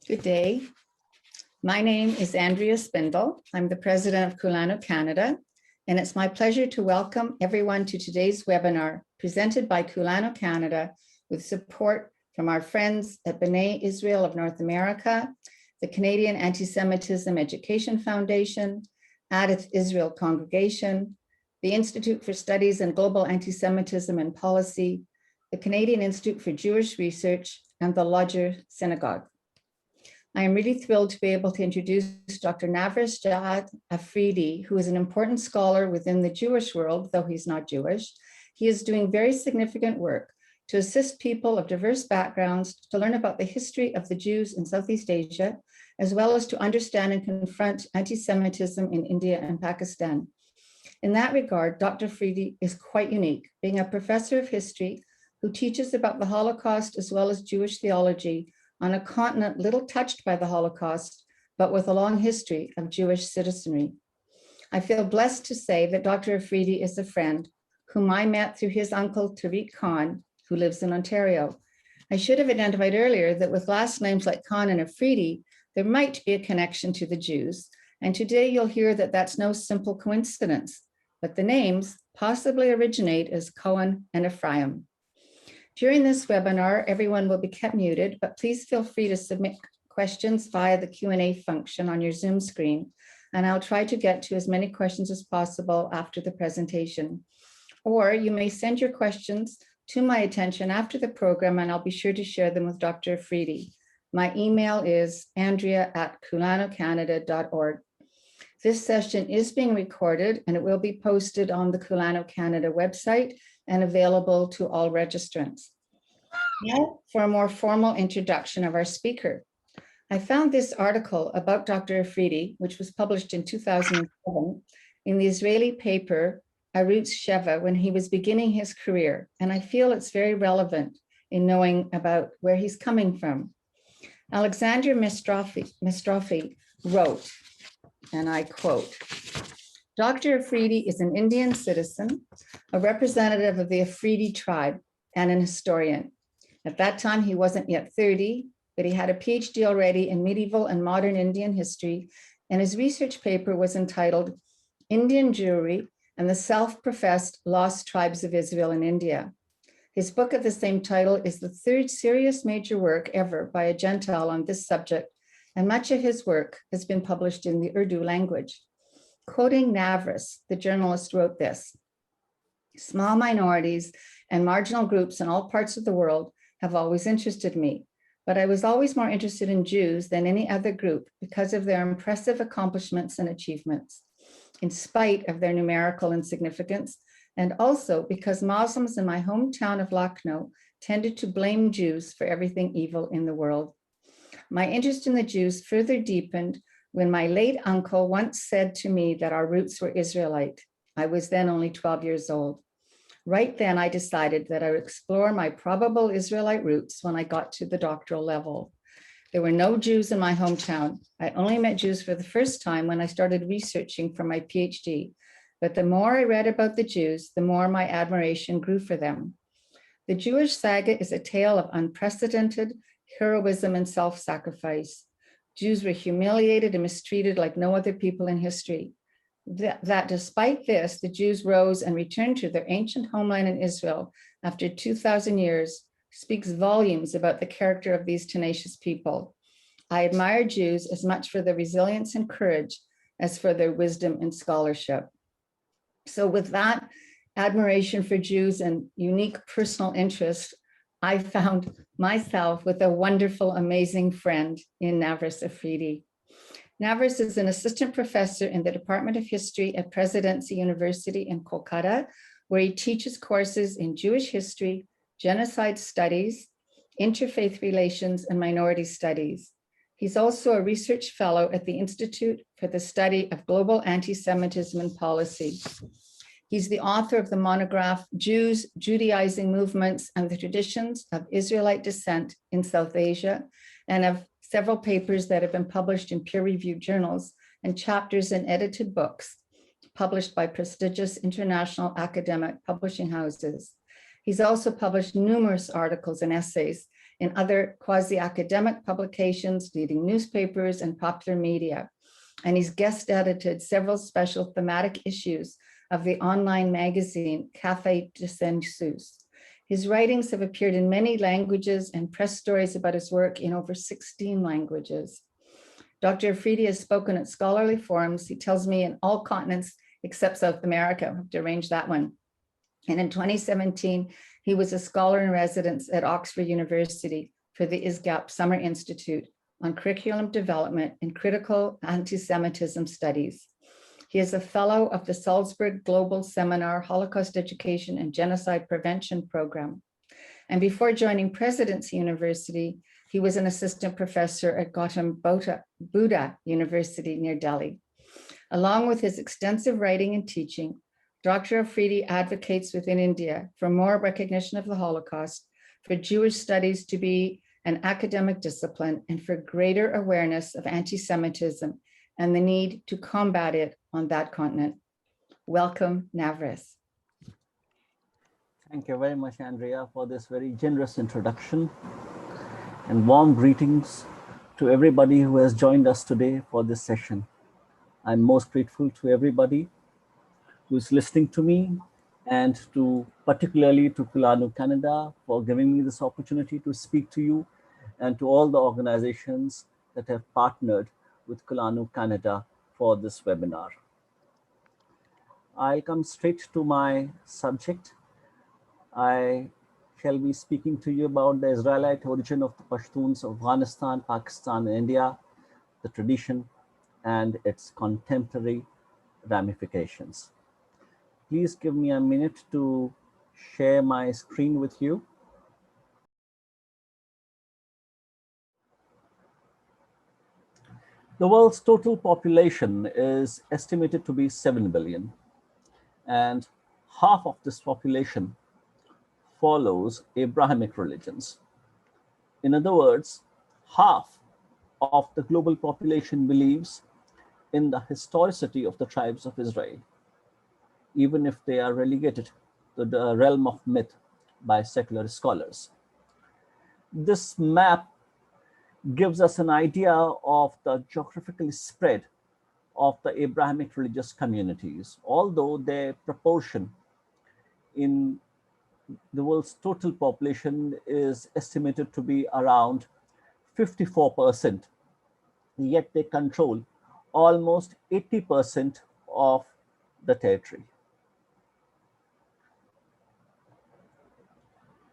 Good day. My name is Andrea Spindle. I'm the president of Kulanu, Canada, and it's my pleasure to welcome everyone to today's webinar presented by Kulanu, Canada, with support from our friends at B'nai Israel of North America, the Canadian Anti-Semitism Education Foundation, Adith Israel Congregation, the Institute for Studies in Global Anti-Semitism and Policy, the Canadian Institute for Jewish Research, and the Lodger Synagogue. I am really thrilled to be able to introduce Dr. Navras Aafreedi, who is an important scholar within the Jewish world, though he's not Jewish. He is doing very significant work to assist people of diverse backgrounds to learn about the history of the Jews in Southeast Asia, as well as to understand and confront anti-Semitism in India and Pakistan. In that regard, Dr. Aafreedi is quite unique, being a professor of history who teaches about the Holocaust as well as Jewish theology on a continent little touched by the Holocaust, but with a long history of Jewish citizenry. I feel blessed to say that Dr. Aafreedi is a friend whom I met through his uncle, Tariq Khan, who lives in Ontario. I should have identified earlier that with last names like Khan and Aafreedi, there might be a connection to the Jews. And today you'll hear that that's no simple coincidence, but the names possibly originate as Cohen and Ephraim. During this webinar, everyone will be kept muted, but please feel free to submit questions via the Q&A function on your Zoom screen, and I'll try to get to as many questions as possible after the presentation. Or you may send your questions to my attention after the program, and I'll be sure to share them with Dr. Aafreedi. My email is andrea@kulanocanada.org. This session is being recorded, and it will be posted on the Kulanu Canada website and available to all registrants. Now for a more formal introduction of our speaker. I found this article about Dr. Aafreedi, which was published in 2007 in the Israeli paper Arutz Sheva when he was beginning his career, and I feel it's very relevant in knowing about where he's coming from. Alexander Mestrophy wrote, and I quote, Dr. Aafreedi is an Indian citizen, a representative of the Aafreedi tribe, and an historian. At that time, he wasn't yet 30, but he had a PhD already in medieval and modern Indian history, and his research paper was entitled Indian Jewry and the Self-Professed Lost Tribes of Israel in India. His book of the same title is the third serious major work ever by a Gentile on this subject, and much of his work has been published in the Urdu language. Quoting Navras, the journalist wrote this, small minorities and marginal groups in all parts of the world have always interested me, but I was always more interested in Jews than any other group because of their impressive accomplishments and achievements, in spite of their numerical insignificance, and also because Muslims in my hometown of Lucknow tended to blame Jews for everything evil in the world. My interest in the Jews further deepened when my late uncle once said to me that our roots were Israelite. I was then only 12 years old. Right then, I decided that I would explore my probable Israelite roots when I got to the doctoral level. There were no Jews in my hometown. I only met Jews for the first time when I started researching for my PhD. But the more I read about the Jews, the more my admiration grew for them. The Jewish saga is a tale of unprecedented heroism and self-sacrifice. Jews were humiliated and mistreated like no other people in history. That despite this, the Jews rose and returned to their ancient homeland in Israel after 2,000 years speaks volumes about the character of these tenacious people. I admire Jews as much for their resilience and courage as for their wisdom and scholarship. So with that admiration for Jews and unique personal interest, I found myself with a wonderful, amazing friend in Navras Aafreedi. Navras is an assistant professor in the Department of History at Presidency University in Kolkata, where he teaches courses in Jewish history, genocide studies, interfaith relations, and minority studies. He's also a research fellow at the Institute for the Study of Global Anti-Semitism and Policy. He's the author of the monograph, Jews, Judaizing Movements and the Traditions of Israelite Descent in South Asia, and of several papers that have been published in peer-reviewed journals and chapters in edited books published by prestigious international academic publishing houses. He's also published numerous articles and essays in other quasi-academic publications, leading newspapers and popular media. And he's guest edited several special thematic issues of the online magazine Café de Sensus. His writings have appeared in many languages and press stories about his work in over 16 languages. Dr. Aafreedi has spoken at scholarly forums, he tells me, in all continents except South America. I have to arrange that one. And in 2017, he was a scholar in residence at Oxford University for the ISGAP Summer Institute on curriculum development and critical anti-Semitism studies. He is a fellow of the Salzburg Global Seminar Holocaust Education and Genocide Prevention Program. And before joining Presidency University, he was an assistant professor at Gautam Buddha University near Delhi. Along with his extensive writing and teaching, Dr. Aafreedi advocates within India for more recognition of the Holocaust, for Jewish studies to be an academic discipline, and for greater awareness of anti-Semitism and the need to combat it on that continent. Welcome, Navras. Thank you very much, Andrea, for this very generous introduction, and warm greetings to everybody who has joined us today for this session. I'm most grateful to everybody who is listening to me, and particularly to Kulanu, Canada, for giving me this opportunity to speak to you, and to all the organizations that have partnered with Kulanu, Canada for this webinar. I'll come straight to my subject. I shall be speaking to you about the Israelite origin of the Pashtuns of Afghanistan, Pakistan, and India, the tradition, and its contemporary ramifications. Please give me a minute to share my screen with you. The world's total population is estimated to be 7 billion, and half of this population follows Abrahamic religions. In other words, half of the global population believes in the historicity of the tribes of Israel, even if they are relegated to the realm of myth by secular scholars. This map gives us an idea of the geographical spread of the Abrahamic religious communities, although their proportion in the world's total population is estimated to be around 54%, yet they control almost 80% of the territory.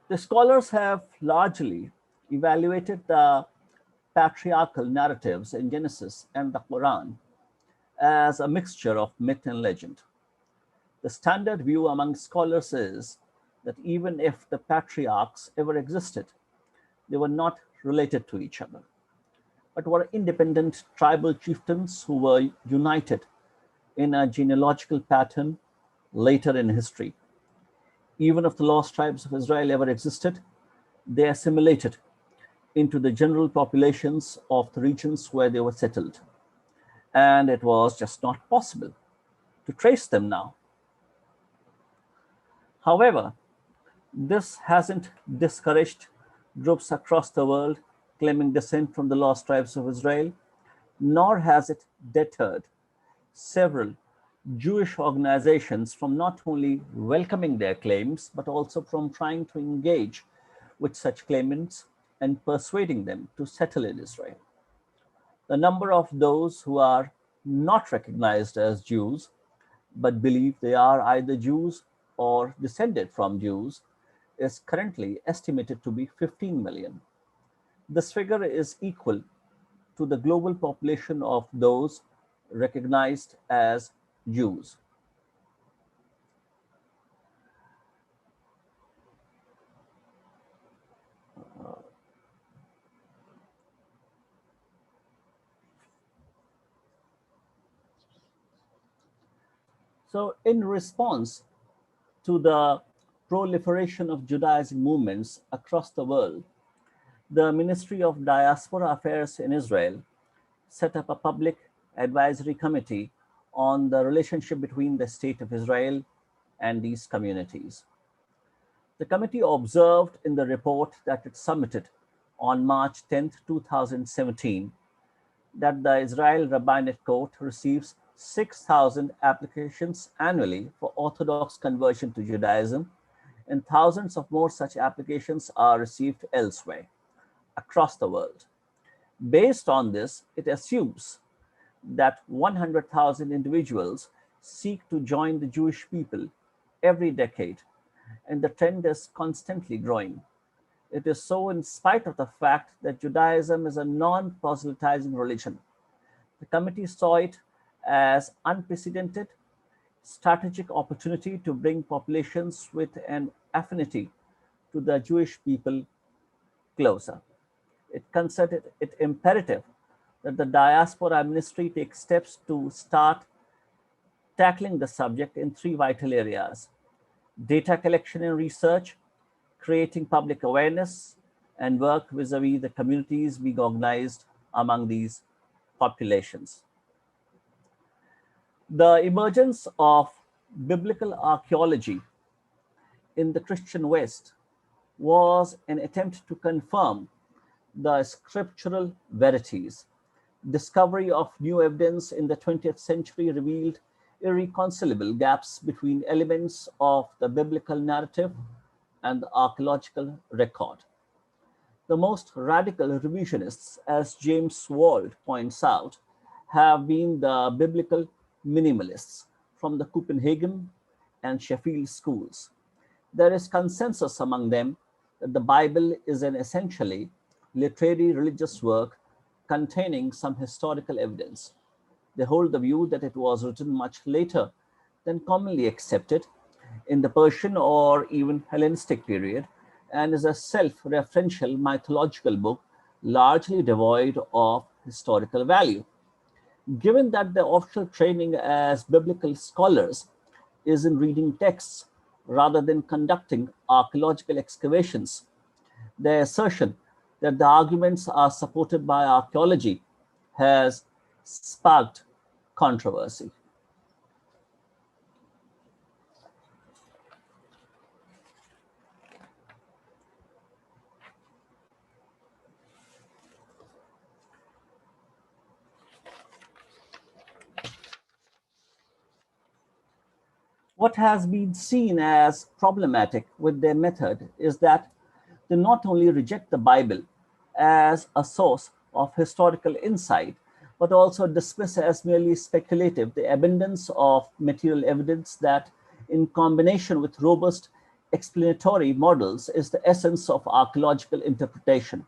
The scholars have largely evaluated the patriarchal narratives in Genesis and the Quran as a mixture of myth and legend. The standard view among scholars is that even if the patriarchs ever existed, they were not related to each other, but were independent tribal chieftains who were united in a genealogical pattern later in history. Even if the lost tribes of Israel ever existed, they assimilated into the general populations of the regions where they were settled. And it was just not possible to trace them now. However, this hasn't discouraged groups across the world claiming descent from the lost tribes of Israel, nor has it deterred several Jewish organizations from not only welcoming their claims, but also from trying to engage with such claimants and persuading them to settle in Israel. The number of those who are not recognized as Jews, but believe they are either Jews or descended from Jews, is currently estimated to be 15 million. This figure is equal to the global population of those recognized as Jews. So in response to the proliferation of Judaism movements across the world, the Ministry of Diaspora Affairs in Israel set up a public advisory committee on the relationship between the State of Israel and these communities. The committee observed in the report that it submitted on March 10, 2017, that the Israel Rabbinate Court receives 6,000 applications annually for Orthodox conversion to Judaism, and thousands of more such applications are received elsewhere across the world. Based on this, it assumes that 100,000 individuals seek to join the Jewish people every decade, and the trend is constantly growing. It is so in spite of the fact that Judaism is a non-proselytizing religion. The committee saw it as unprecedented strategic opportunity to bring populations with an affinity to the Jewish people closer. It considered it imperative that the diaspora ministry take steps to start tackling the subject in three vital areas: data collection and research, creating public awareness, and work vis-a-vis the communities being organized among these populations. The emergence of biblical archaeology in the Christian West was an attempt to confirm the scriptural verities. Discovery of new evidence in the 20th century revealed irreconcilable gaps between elements of the biblical narrative and the archaeological record. The most radical revisionists, as James Wald points out, have been the biblical minimalists from the Copenhagen and Sheffield schools. There is consensus among them that the Bible is an essentially literary religious work containing some historical evidence. They hold the view that it was written much later than commonly accepted in the Persian or even Hellenistic period, and is a self-referential mythological book largely devoid of historical value. Given that their official training as biblical scholars is in reading texts rather than conducting archaeological excavations, their assertion that the arguments are supported by archaeology has sparked controversy. What has been seen as problematic with their method is that they not only reject the Bible as a source of historical insight, but also dismiss as merely speculative the abundance of material evidence that, in combination with robust explanatory models, is the essence of archaeological interpretation.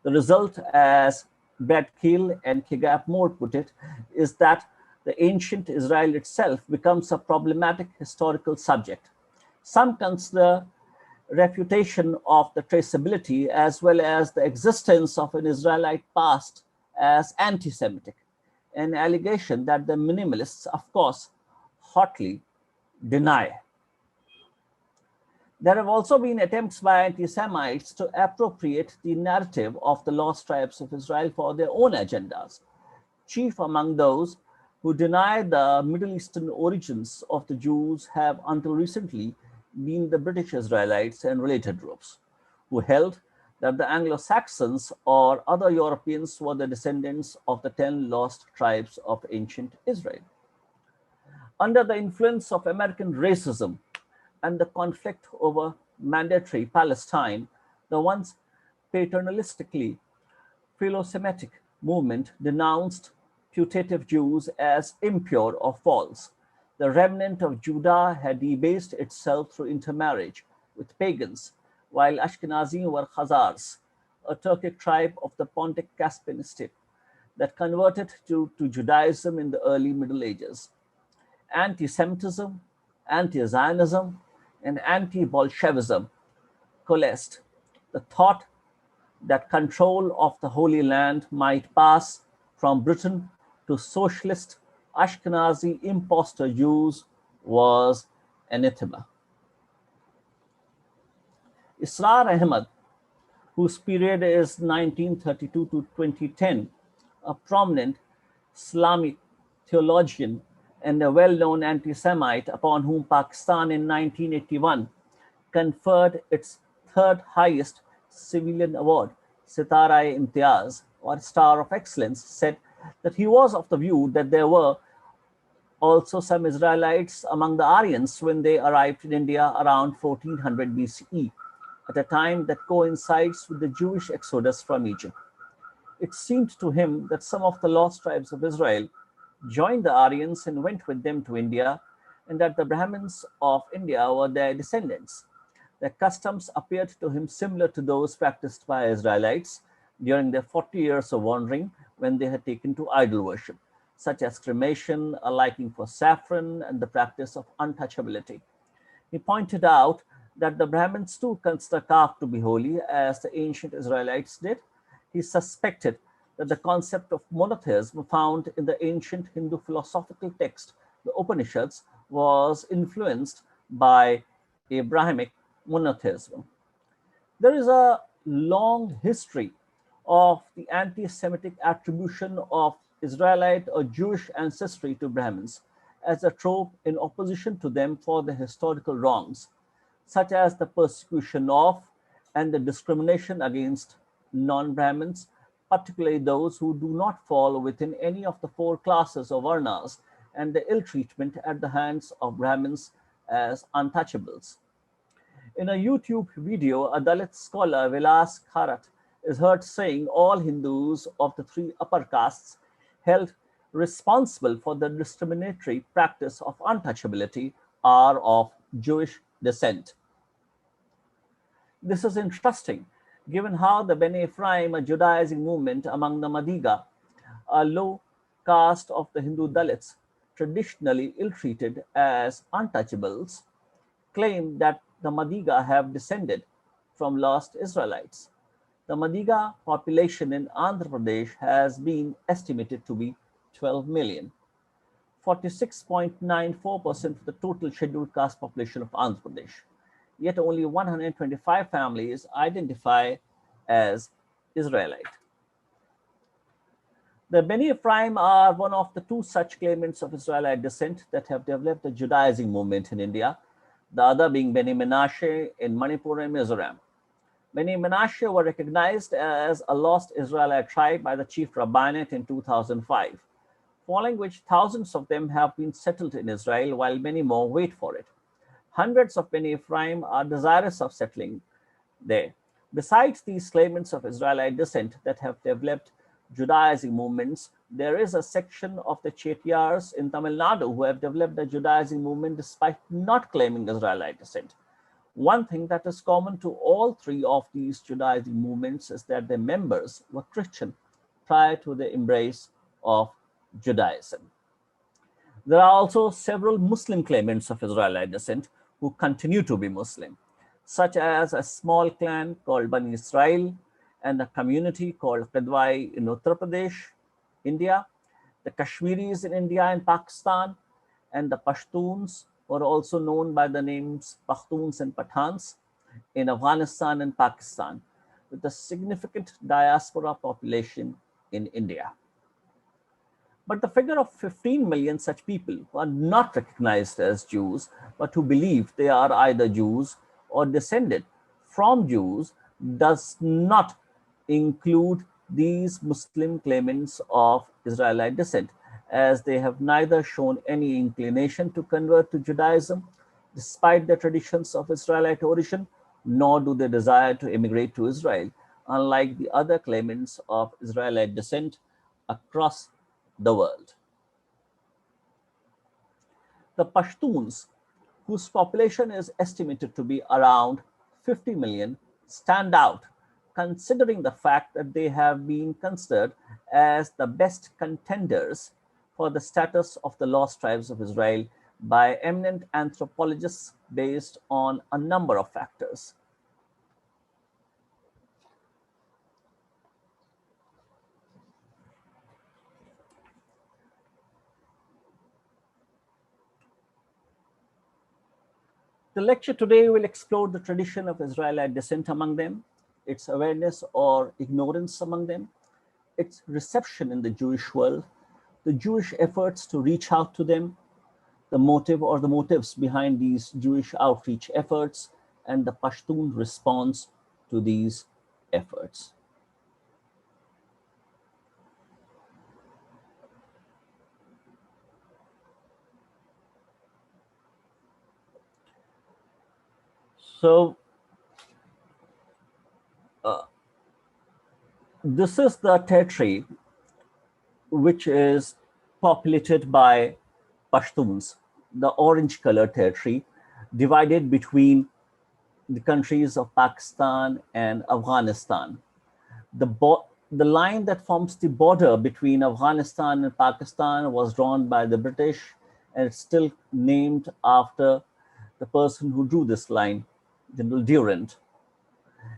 The result, as Brad Keel and Kigap Moore put it, is that the ancient Israel itself becomes a problematic historical subject. Some consider refutation of the traceability as well as the existence of an Israelite past as anti-Semitic, an allegation that the minimalists, of course, hotly deny. There have also been attempts by anti-Semites to appropriate the narrative of the lost tribes of Israel for their own agendas. Chief among those who deny the Middle Eastern origins of the Jews have until recently been the British Israelites and related groups, who held that the Anglo-Saxons or other Europeans were the descendants of the 10 lost tribes of ancient Israel. Under the influence of American racism and the conflict over mandatory Palestine, the once paternalistically philo-Semitic movement denounced putative Jews as impure or false. The remnant of Judah had debased itself through intermarriage with pagans, while Ashkenazim were Khazars, a Turkic tribe of the Pontic Caspian steppe that converted to Judaism in the early Middle Ages. Anti-Semitism, anti-Zionism, and anti-Bolshevism coalesced. The thought that control of the Holy Land might pass from Britain to socialist Ashkenazi impostor Jews was anathema. Israr Ahmad, whose period is 1932 to 2010, a prominent Islamic theologian and a well-known anti-Semite upon whom Pakistan in 1981 conferred its third highest civilian award, Sitara-e-Imtiaz, or Star of Excellence, said that he was of the view that there were also some Israelites among the Aryans when they arrived in India around 1400 BCE, at a time that coincides with the Jewish exodus from Egypt. It seemed to him that some of the lost tribes of Israel joined the Aryans and went with them to India, and that the Brahmins of India were their descendants. Their customs appeared to him similar to those practiced by Israelites during their 40 years of wandering, when they had taken to idol worship, such as cremation, a liking for saffron, and the practice of untouchability. He pointed out that the Brahmins too consider calf to be holy, as the ancient Israelites did. He suspected that the concept of monotheism found in the ancient Hindu philosophical text, the Upanishads, was influenced by Abrahamic monotheism. There is a long history of the anti Semitic attribution of Israelite or Jewish ancestry to Brahmins as a trope in opposition to them for their historical wrongs, such as the persecution of and the discrimination against non Brahmins, particularly those who do not fall within any of the four classes of Varnas, and the ill treatment at the hands of Brahmins as untouchables. In a YouTube video, a Dalit scholar, Vilas Kharat, is heard saying all Hindus of the three upper castes held responsible for the discriminatory practice of untouchability are of Jewish descent. This is interesting, given how the Bene Ephraim, a Judaizing movement among the Madiga, a low caste of the Hindu Dalits, traditionally ill-treated as untouchables, claim that the Madiga have descended from lost Israelites. The Madiga population in Andhra Pradesh has been estimated to be 12 million, 46.94% of the total scheduled caste population of Andhra Pradesh. Yet only 125 families identify as Israelite. The Beni Ephraim are one of the two such claimants of Israelite descent that have developed a Judaizing movement in India, the other being Beni Menashe in Manipur and Mizoram. Beni Menashe were recognized as a lost Israelite tribe by the chief rabbinate in 2005, following which thousands of them have been settled in Israel, while many more wait for it. Hundreds of Beni Ephraim are desirous of settling there. Besides these claimants of Israelite descent that have developed Judaizing movements, there is a section of the Chettiars in Tamil Nadu who have developed a Judaizing movement despite not claiming Israelite descent. One thing that is common to all three of these Judaizing movements is that their members were Christian prior to the embrace of Judaism. There are also several Muslim claimants of Israelite descent who continue to be Muslim, such as a small clan called Bani Israel and a community called Qadwai in Uttar Pradesh, India, the Kashmiris in India and Pakistan, and the Pashtuns, who are also known by the names Pashtuns and Pathans, in Afghanistan and Pakistan, with a significant diaspora population in India. But the figure of 15 million such people who are not recognized as Jews, but who believe they are either Jews or descended from Jews, does not include these Muslim claimants of Israelite descent, as they have neither shown any inclination to convert to Judaism, despite their traditions of Israelite origin, nor do they desire to immigrate to Israel, unlike the other claimants of Israelite descent across the world. The Pashtuns, whose population is estimated to be around 50 million, stand out, considering the fact that they have been considered as the best contenders for the status of the lost tribes of Israel by eminent anthropologists based on a number of factors. The lecture today will explore the tradition of Israelite descent among them, its awareness or ignorance among them, its reception in the Jewish world, the Jewish efforts to reach out to them, the motive or the motives behind these Jewish outreach efforts, and the Pashtun response to these efforts. So this is the territory which is populated by Pashtuns, the orange colored territory, divided between the countries of Pakistan and Afghanistan. The line that forms the border between Afghanistan and Pakistan was drawn by the British, and it's still named after the person who drew this line, General Durant.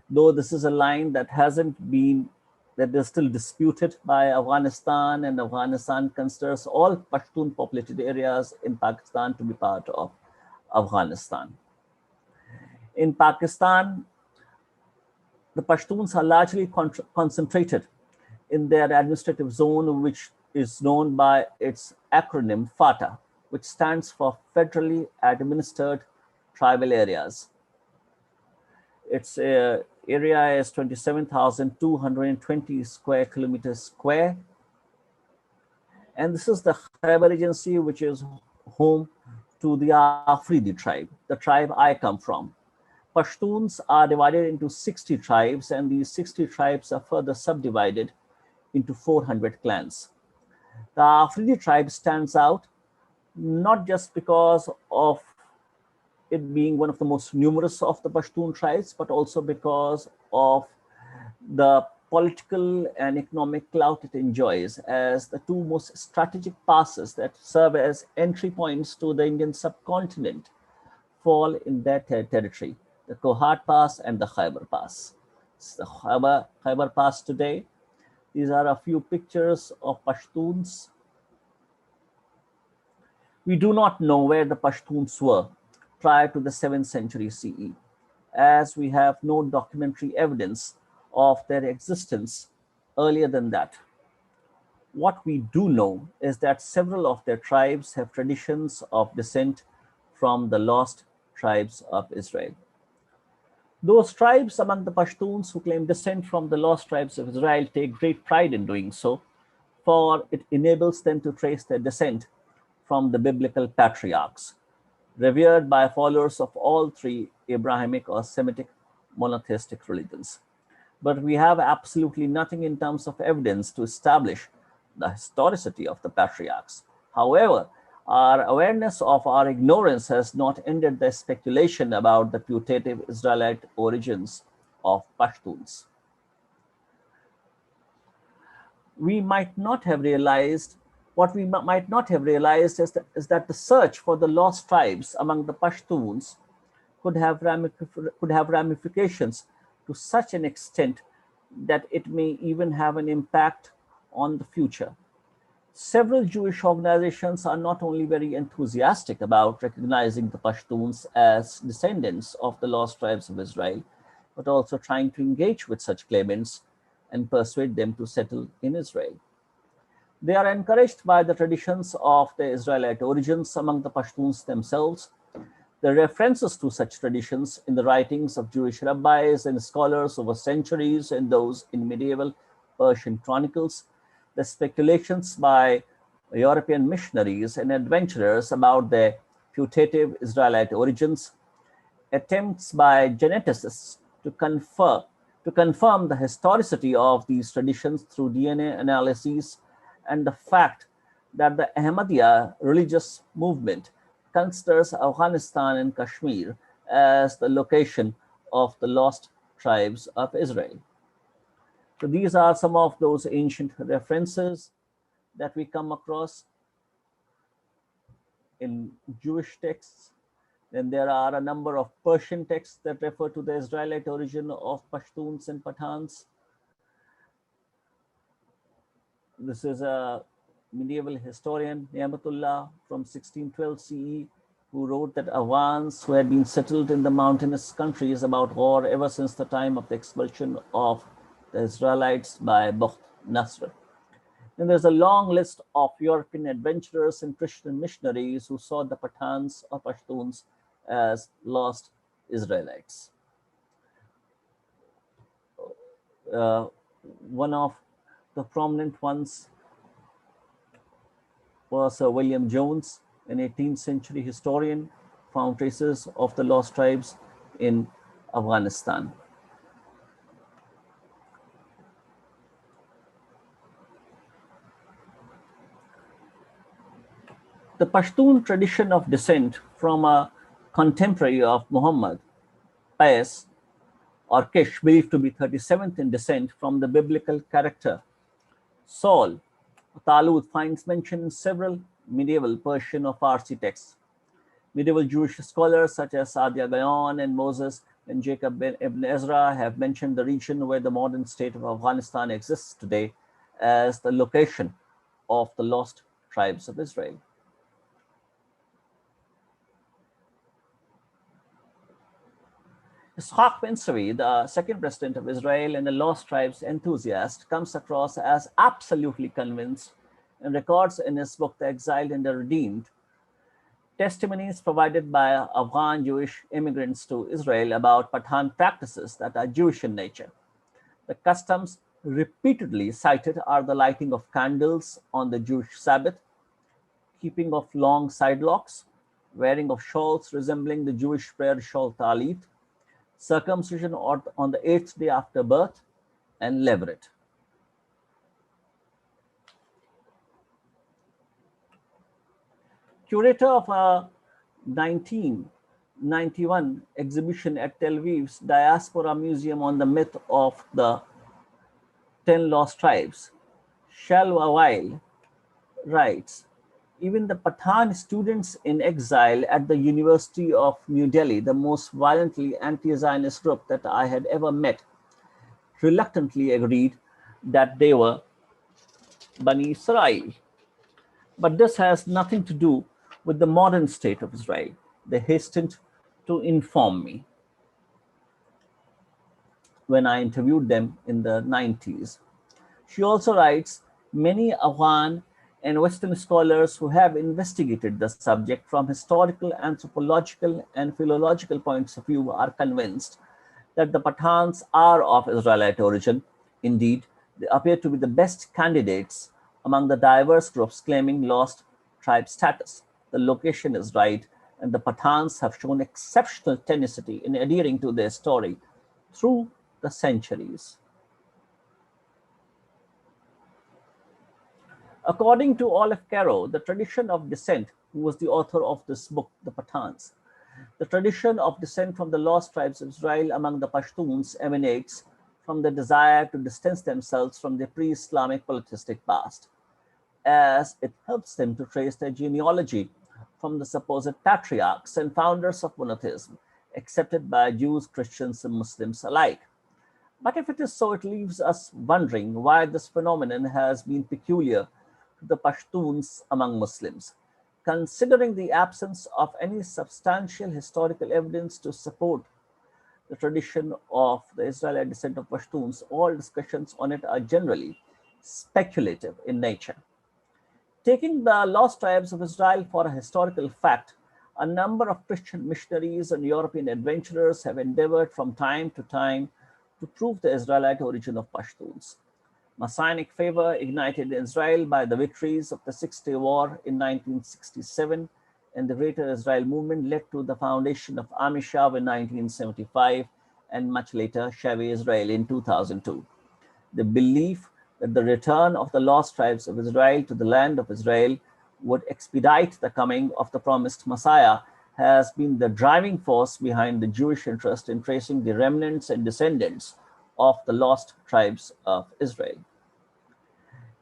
Though this is a line that hasn't been, that is still disputed by Afghanistan, and Afghanistan considers all Pashtun populated areas in Pakistan to be part of Afghanistan. In Pakistan, the Pashtuns are largely concentrated in their administrative zone, which is known by its acronym FATA, which stands for Federally Administered Tribal Areas. Its area is 27,220 square kilometers square. And this is the Khyber Regency, which is home to the Aafreedi tribe, the tribe I come from. Pashtuns are divided into 60 tribes, and these 60 tribes are further subdivided into 400 clans. The Aafreedi tribe stands out not just because of it being one of the most numerous of the Pashtun tribes, but also because of the political and economic clout it enjoys as the two most strategic passes that serve as entry points to the Indian subcontinent fall in their territory, the Kohat Pass and the Khyber Pass. It's the Khyber Pass today. These are a few pictures of Pashtuns. We do not know where the Pashtuns were prior to the 7th century CE, as we have no documentary evidence of their existence earlier than that. What we do know is that several of their tribes have traditions of descent from the lost tribes of Israel. Those tribes among the Pashtuns who claim descent from the lost tribes of Israel take great pride in doing so, for it enables them to trace their descent from the biblical patriarchs, revered by followers of all three Abrahamic or Semitic monotheistic religions. But we have absolutely nothing in terms of evidence to establish the historicity of the patriarchs. However, our awareness of our ignorance has not ended the speculation about the putative Israelite origins of Pashtuns. We might not have realized What we might not have realized is that the search for the lost tribes among the Pashtuns could have ramifications to such an extent that it may even have an impact on the future. Several Jewish organizations are not only very enthusiastic about recognizing the Pashtuns as descendants of the lost tribes of Israel, but also trying to engage with such claimants and persuade them to settle in Israel. They are encouraged by the traditions of the Israelite origins among the Pashtuns themselves. The references to such traditions in the writings of Jewish rabbis and scholars over centuries and those in medieval Persian chronicles, the speculations by European missionaries and adventurers about their putative Israelite origins, attempts by geneticists to confirm the historicity of these traditions through DNA analyses, and the fact that the Ahmadiyya religious movement considers Afghanistan and Kashmir as the location of the lost tribes of Israel. So these are some of those ancient references that we come across in Jewish texts. Then there are a number of Persian texts that refer to the Israelite origin of Pashtuns and Pathans. This is a medieval historian, Ni'matullah, from 1612 CE, who wrote that Afghans who had been settled in the mountainous countries about Ghor ever since the time of the expulsion of the Israelites by Bukht Nasr. And there's a long list of European adventurers and Christian missionaries who saw the Pathans or Pashtuns as lost Israelites. One of the prominent ones was Sir William Jones, an 18th century historian, found traces of the lost tribes in Afghanistan. The Pashtun tradition of descent from a contemporary of Muhammad, Qais or Kish, believed to be 37th in descent from the biblical character Saul, Talut, finds mention in several medieval Persian or Farsi texts. Medieval Jewish scholars such as Sadia Gaon and Moses and Jacob ibn Ezra have mentioned the region where the modern state of Afghanistan exists today as the location of the lost tribes of Israel. Ishaq bin Savi, the second president of Israel and a lost tribes enthusiast, comes across as absolutely convinced and records in his book The Exiled and the Redeemed testimonies provided by Afghan Jewish immigrants to Israel about Pathan practices that are Jewish in nature. The customs repeatedly cited are the lighting of candles on the Jewish Sabbath, keeping of long side locks, wearing of shawls resembling the Jewish prayer shawl talit, circumcision on the 8th day after birth, and levirate. Curator of a 1991 exhibition at Tel Aviv's Diaspora Museum on the myth of the 10 lost tribes, Shalwa Weil writes, even the Pathan students in exile at the University of New Delhi, the most violently anti-Zionist group that I had ever met, reluctantly agreed that they were Bani Israel. But this has nothing to do with the modern state of Israel. They hastened to inform me when I interviewed them in the 90s. She also writes, many Afghan and Western scholars who have investigated the subject from historical, anthropological, and philological points of view are convinced that the Pathans are of Israelite origin. Indeed, they appear to be the best candidates among the diverse groups claiming lost tribe status. The location is right, and the Pathans have shown exceptional tenacity in adhering to their story through the centuries. According to Olive Caro, the tradition of descent, who was the author of this book, The Pathans, the tradition of descent from the lost tribes of Israel among the Pashtuns emanates from the desire to distance themselves from their pre-Islamic polytheistic past, as it helps them to trace their genealogy from the supposed patriarchs and founders of monotheism, accepted by Jews, Christians, and Muslims alike. But if it is so, it leaves us wondering why this phenomenon has been peculiar to the Pashtuns among Muslims. Considering the absence of any substantial historical evidence to support the tradition of the Israelite descent of Pashtuns, all discussions on it are generally speculative in nature. Taking the lost tribes of Israel for a historical fact, a number of Christian missionaries and European adventurers have endeavored from time to time to prove the Israelite origin of Pashtuns. Messianic favor ignited in Israel by the victories of the Six-Day War in 1967 and the Greater Israel Movement led to the foundation of Amishav in 1975 and much later Shavi Israel in 2002. The belief that the return of the lost tribes of Israel to the land of Israel would expedite the coming of the promised Messiah has been the driving force behind the Jewish interest in tracing the remnants and descendants of the lost tribes of Israel.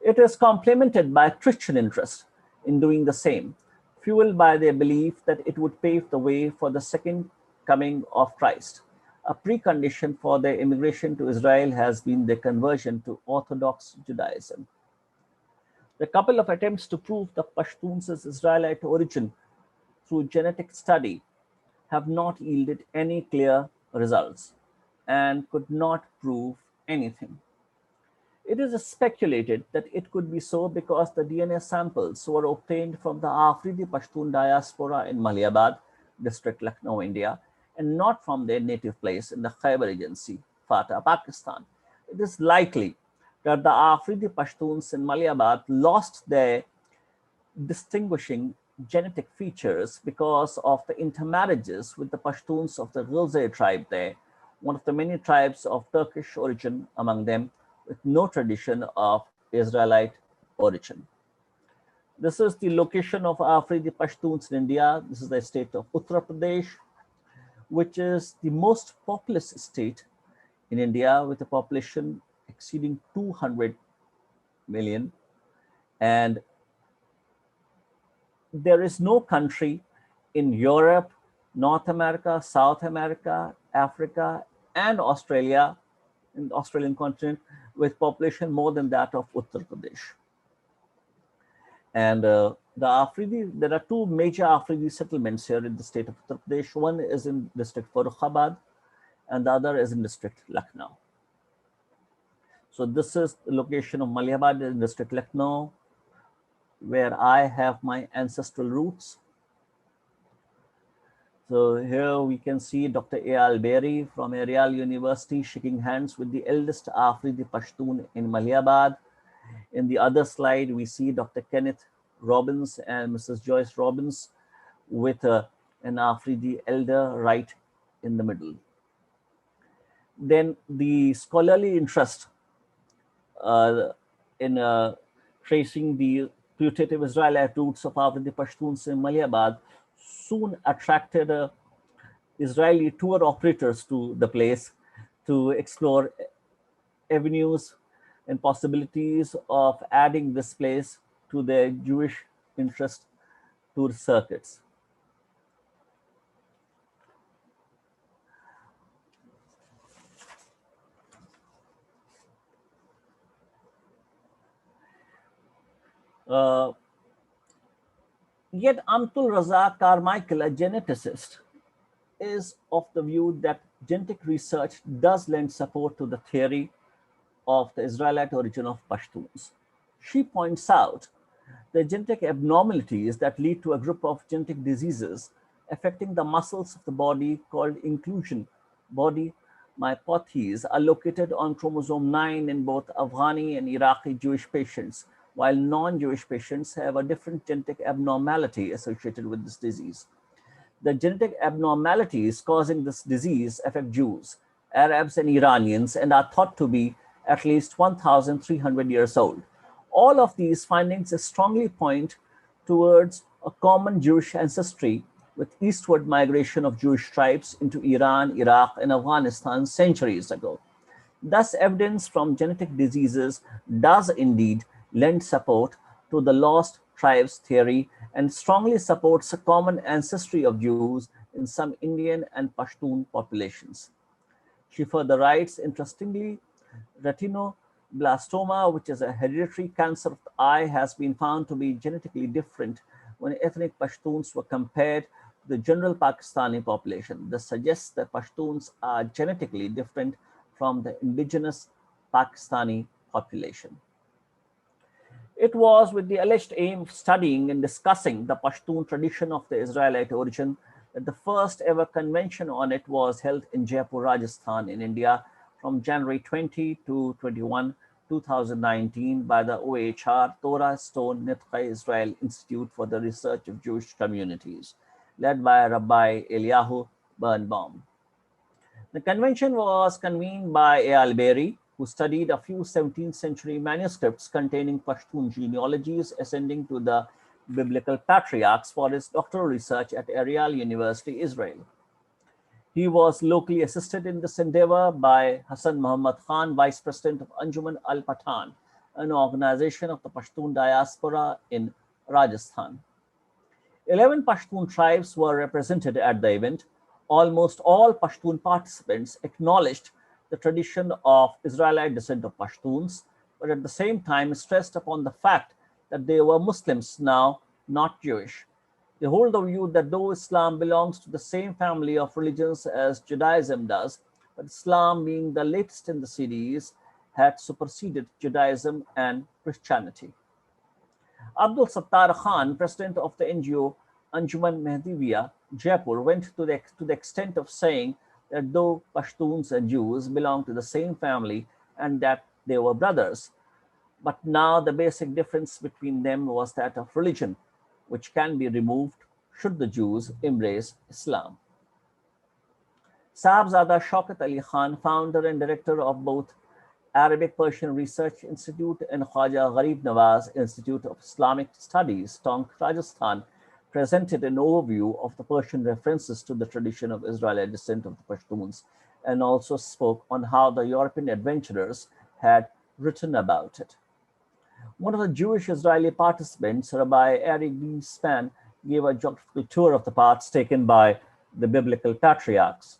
It is complemented by Christian interest in doing the same, fueled by their belief that it would pave the way for the second coming of Christ. A precondition for their immigration to Israel has been their conversion to Orthodox Judaism. The couple of attempts to prove the Pashtuns' Israelite origin through genetic study have not yielded any clear results and could not prove anything. It is speculated that it could be so because the DNA samples were obtained from the Aafreedi Pashtun diaspora in Maliabad, district Lucknow, India, and not from their native place in the Khyber Regency, Fatah, Pakistan. It is likely that the Aafreedi Pashtuns in Maliabad lost their distinguishing genetic features because of the intermarriages with the Pashtuns of the Ghilzai tribe there, one of the many tribes of Turkish origin among them, with no tradition of Israelite origin. This is the location of Aafreedi Pashtuns in India. This is the state of Uttar Pradesh, which is the most populous state in India with a population exceeding 200 million. And there is no country in Europe, North America, South America, Africa, and Australia, in the Australian continent, with population more than that of Uttar Pradesh. And the Aafreedi, there are two major Aafreedi settlements here in the state of Uttar Pradesh. One is in district Farrukhabad, and the other is in district Lucknow. So this is the location of Malihabad in district Lucknow, where I have my ancestral roots. So here we can see Dr. Eyal Berry from Arial University shaking hands with the eldest Aafreedi Pashtun in Malihabad. In the other slide, we see Dr. Kenneth Robbins and Mrs. Joyce Robbins with an Aafreedi elder right in the middle. Then the scholarly interest in tracing the putative Israelite roots of Aafreedi Pashtuns in Malihabad soon attracted Israeli tour operators to the place to explore avenues and possibilities of adding this place to their Jewish interest tour circuits. Yet Amtul Raza Carmichael, a geneticist, is of the view that genetic research does lend support to the theory of the Israelite origin of Pashtuns. She points out the genetic abnormalities that lead to a group of genetic diseases affecting the muscles of the body called inclusion body myopathies are located on chromosome 9 in both Afghani and Iraqi Jewish patients, while non-Jewish patients have a different genetic abnormality associated with this disease. The genetic abnormalities causing this disease affect Jews, Arabs, and Iranians and are thought to be at least 1,300 years old. All of these findings strongly point towards a common Jewish ancestry with eastward migration of Jewish tribes into Iran, Iraq, and Afghanistan centuries ago. Thus, evidence from genetic diseases does indeed lend support to the lost tribes theory and strongly supports a common ancestry of Jews in some Indian and Pashtun populations. She further writes, interestingly, retinoblastoma, which is a hereditary cancer of the eye, has been found to be genetically different when ethnic Pashtuns were compared to the general Pakistani population. This suggests that Pashtuns are genetically different from the indigenous Pakistani population. It was with the alleged aim of studying and discussing the Pashtun tradition of the Israelite origin that the first ever convention on it was held in Jaipur, Rajasthan in India from January 20 to 21, 2019 by the OHR Torah Stone Nitchei Israel Institute for the Research of Jewish Communities, led by Rabbi Eliyahu Birnbaum. The convention was convened by Eyal Berry, who studied a few 17th century manuscripts containing Pashtun genealogies ascending to the biblical patriarchs for his doctoral research at Arial University, Israel. He was locally assisted in this endeavor by Hassan Muhammad Khan, Vice President of Anjuman al-Pathan, an organization of the Pashtun diaspora in Rajasthan. 11 Pashtun tribes were represented at the event. Almost all Pashtun participants acknowledged the tradition of Israelite descent of Pashtuns, but at the same time stressed upon the fact that they were Muslims now, not Jewish. They hold the view that though Islam belongs to the same family of religions as Judaism does, but Islam, being the latest in the series, had superseded Judaism and Christianity. Abdul Sattar Khan, president of the NGO Anjuman Mehdiviya, Jaipur, went to the extent of saying that though Pashtuns and Jews belong to the same family and that they were brothers, but now the basic difference between them was that of religion. which can be removed should the Jews embrace Islam. Sahibzada Shaukat Ali Khan, founder and director of both Arabic Persian Research Institute and Khwaja Gharib Nawaz Institute of Islamic Studies, Tonk, Rajasthan, presented an overview of the Persian references to the tradition of Israelite descent of the Pashtuns and also spoke on how the European adventurers had written about it. One of the Jewish Israeli participants, Rabbi Eric B. Span, gave a geographical tour of the paths taken by the biblical patriarchs.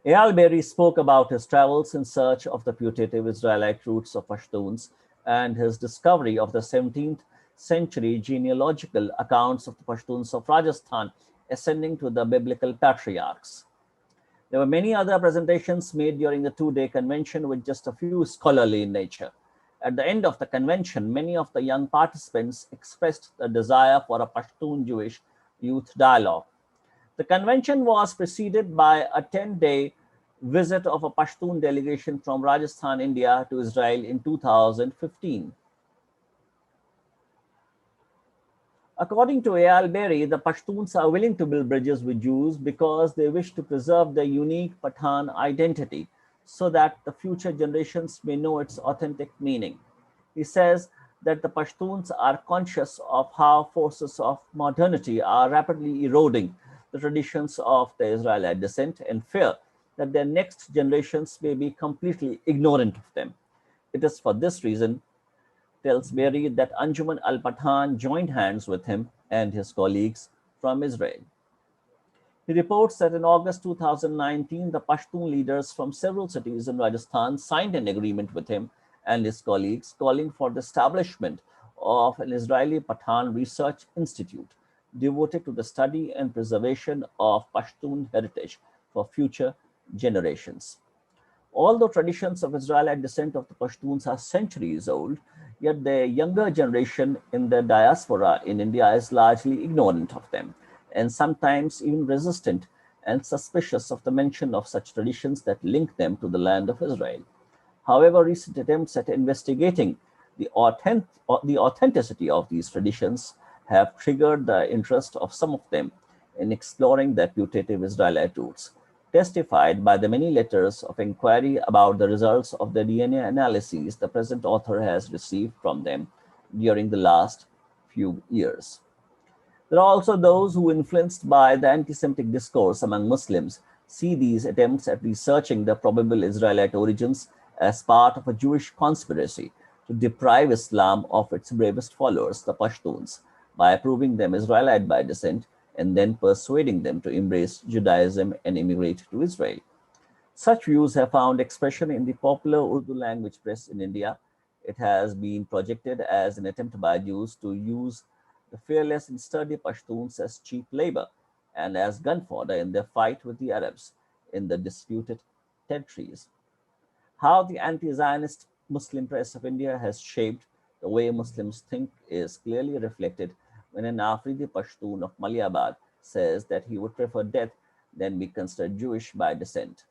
Eyal Berry spoke about his travels in search of the putative Israelite roots of Pashtuns and his discovery of the 17th century genealogical accounts of the Pashtuns of Rajasthan ascending to the biblical patriarchs. There were many other presentations made during the two-day convention with just a few scholarly in nature. At the end of the convention, many of the young participants expressed the desire for a Pashtun Jewish youth dialogue. The convention was preceded by a 10-day visit of a Pashtun delegation from Rajasthan, India to Israel in 2015. According to Eyal Berry, the Pashtuns are willing to build bridges with Jews because they wish to preserve their unique Pathan identity so that the future generations may know its authentic meaning. He says that the Pashtuns are conscious of how forces of modernity are rapidly eroding the traditions of their Israelite descent and fear that their next generations may be completely ignorant of them. It is for this reason, tells Berry, that Anjuman al-Pathan joined hands with him and his colleagues from Israel. He reports that in August 2019, the Pashtun leaders from several cities in Rajasthan signed an agreement with him and his colleagues calling for the establishment of an Israeli Pathan Research Institute devoted to the study and preservation of Pashtun heritage for future generations. Although traditions of Israelite descent of the Pashtuns are centuries old, yet the younger generation in the diaspora in India is largely ignorant of them, and sometimes even resistant and suspicious of the mention of such traditions that link them to the land of Israel. However, recent attempts at investigating the authenticity of these traditions have triggered the interest of some of them in exploring their putative Israelite roots, testified by the many letters of inquiry about the results of the DNA analyses the present author has received from them during the last few years. There are also those who, influenced by the anti-Semitic discourse among Muslims, see these attempts at researching the probable Israelite origins as part of a Jewish conspiracy to deprive Islam of its bravest followers, the Pashtuns, by proving them Israelite by descent and then persuading them to embrace Judaism and immigrate to Israel. Such views have found expression in the popular Urdu language press in India. It has been projected as an attempt by Jews to use the fearless and sturdy Pashtuns as cheap labor and as gun fodder in their fight with the Arabs in the disputed territories. How the anti-Zionist Muslim press of India has shaped the way Muslims think is clearly reflected when an Aafreedi Pashtun of Maliabad says that he would prefer death than be considered Jewish by descent.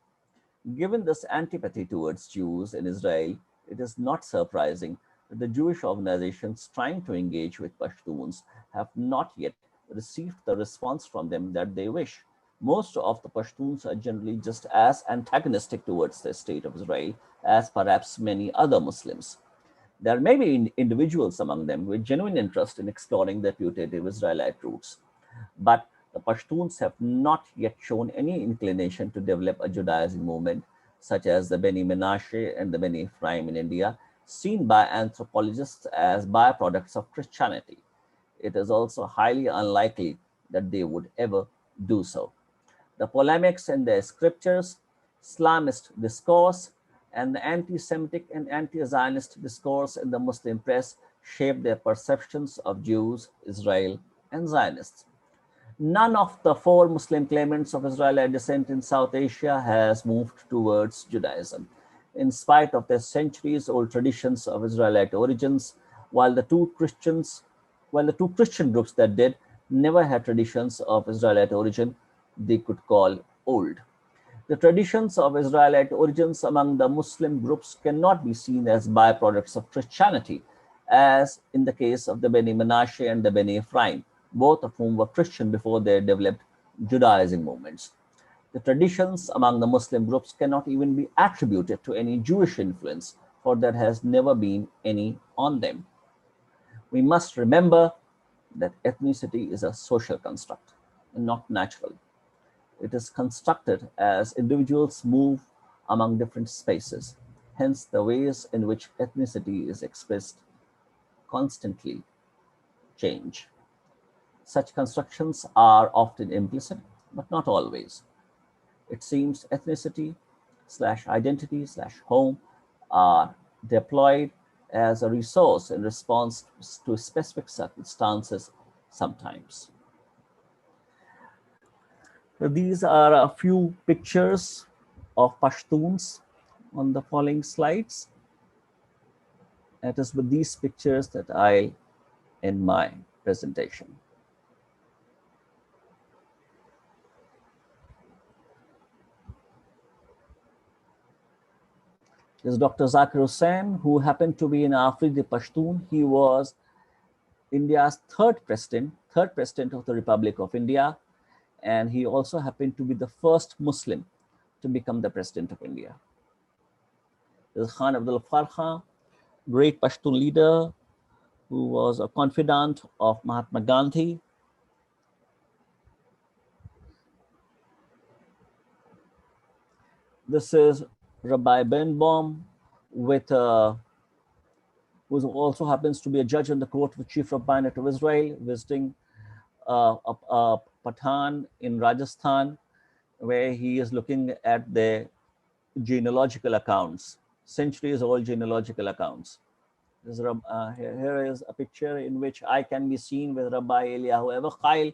Given this antipathy towards Jews in Israel, it is not surprising that the Jewish organizations trying to engage with Pashtuns have not yet received the response from them that they wish. Most of the Pashtuns are generally just as antagonistic towards the state of Israel as perhaps many other Muslims. There may be individuals among them with genuine interest in exploring their putative Israelite roots, but the Pashtuns have not yet shown any inclination to develop a Judaizing movement, such as the Beni Menashe and the Beni Ephraim in India, seen by anthropologists as byproducts of Christianity. It is also highly unlikely that they would ever do so. The polemics in their scriptures, Islamist discourse, and the anti-Semitic and anti-Zionist discourse in the Muslim press shape their perceptions of Jews, Israel, and Zionists. None of the four Muslim claimants of Israelite descent in South Asia has moved towards Judaism, in spite of their centuries-old traditions of Israelite origins, while the two Christian groups that did never had traditions of Israelite origin they could call old. The traditions of Israelite origins among the Muslim groups cannot be seen as byproducts of Christianity, as in the case of the Beni Menashe and the Beni Ephraim, both of whom were Christian before they developed Judaizing movements. The traditions among the Muslim groups cannot even be attributed to any Jewish influence, for there has never been any on them. We must remember that ethnicity is a social construct and not natural. It is constructed as individuals move among different spaces. Hence, the ways in which ethnicity is expressed constantly change. Such constructions are often implicit, but not always. It seems ethnicity slash identity slash home are deployed as a resource in response to specific circumstances sometimes. So these are a few pictures of Pashtuns on the following slides. It is with these pictures that I end my presentation. This is Dr. Zakir Hussain, who happened to be an Aafreedi Pashtun. He was India's third president of the Republic of India, and he also happened to be the first Muslim to become the president of India. This is Khan Abdul Farha, great Pashtun leader who was a confidant of Mahatma Gandhi. This is Rabbi Benbaum, with who also happens to be a judge in the court of the Chief Rabbinate of Israel, visiting a Pathan in Rajasthan, where he is looking at the genealogical accounts, centuries old genealogical accounts. Here is a picture in which I can be seen with Rabbi Eliyahu Evachail,